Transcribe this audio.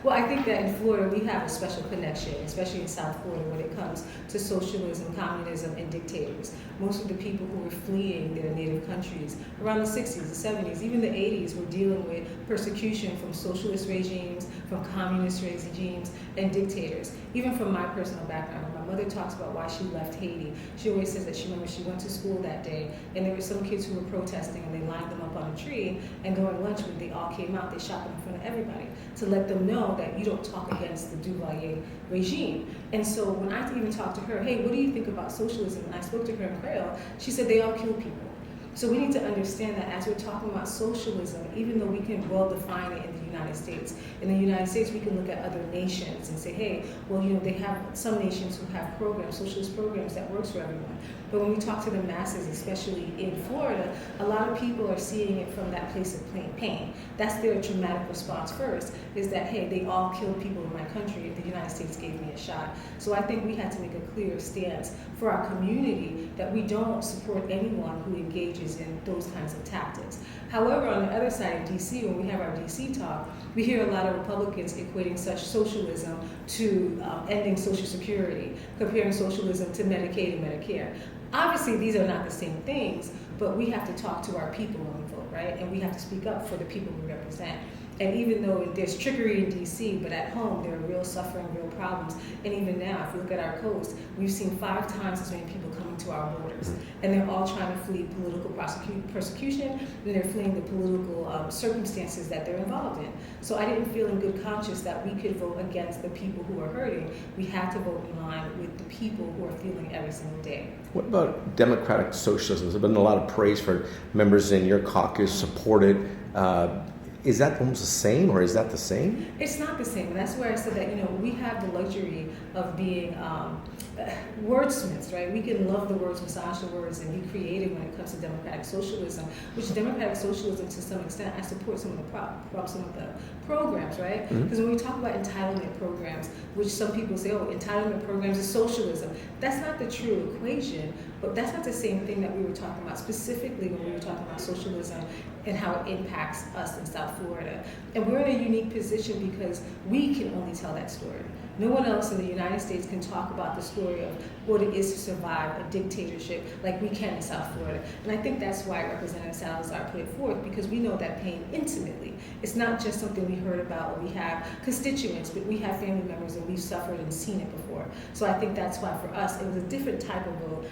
Well, I think that in Florida we have a special connection, especially in South Florida, when it comes to socialism, communism, and dictators. Most of the people who were fleeing their native countries around the 60s, the 70s, even the 80s were dealing with persecution from socialist regimes, from communist regimes, and dictators. Even from my personal background, my mother talks about why she left Haiti. She always says that she remembers she went to school that day, and there were some kids who were protesting, and they lined them up on a tree, and during lunch when they all came out, they shot them in front of everybody to let them know that you don't talk against the Duvalier regime. And so when I even talked to her, hey, what do you think about socialism? And I spoke to her in Creole, she said they all kill people. So we need to understand that as we're talking about socialism, even though we can well define it in the United States, in the United States we can look at other nations and say, hey, well, they have some nations who have programs, socialist programs that works for everyone. But when we talk to the masses, especially in Florida, a lot of people are seeing it from that place of pain. That's their traumatic response first, is that, hey, they all killed people in my country if the United States gave me a shot. So I think we had to make a clear stance for our community that we don't support anyone who engages in those kinds of tactics. However, on the other side of DC, when we have our DC talk, we hear a lot of Republicans equating such socialism to ending Social Security, comparing socialism to Medicaid and Medicare. Obviously, these are not the same things, but we have to talk to our people when we vote, right? And we have to speak up for the people we represent. And even though there's trickery in DC, but at home there are real suffering, real problems. And even now, if you look at our coast, we've seen 5 times as many people coming to our borders. And they're all trying to flee political persecution, and they're fleeing the political circumstances that they're involved in. So I didn't feel in good conscience that we could vote against the people who are hurting. We had to vote in line with the people who are feeling every single day. What about democratic socialism? There's been a lot of praise for members in your caucus supported. Is that almost the same, or is that the same? It's not the same. And that's where I said that, we have the luxury of being wordsmiths, right? We can love the words, massage the words, and be creative when it comes to democratic socialism, which democratic socialism, to some extent, I support some of the programs, right? Because when we talk about entitlement programs, which some people say, oh, entitlement programs is socialism, that's not the true equation, but that's not the same thing that we were talking about specifically when we were talking about socialism and how it impacts us in South Florida. And we're in a unique position because we can only tell that story. No one else in the United States can talk about the story of what it is to survive a dictatorship like we can in South Florida. And I think that's why Representative Salazar put it forth, because we know that pain intimately. It's not just something we heard about or we have constituents, but we have family members and we've suffered and seen it before. So I think that's why for us it was a different type of vote.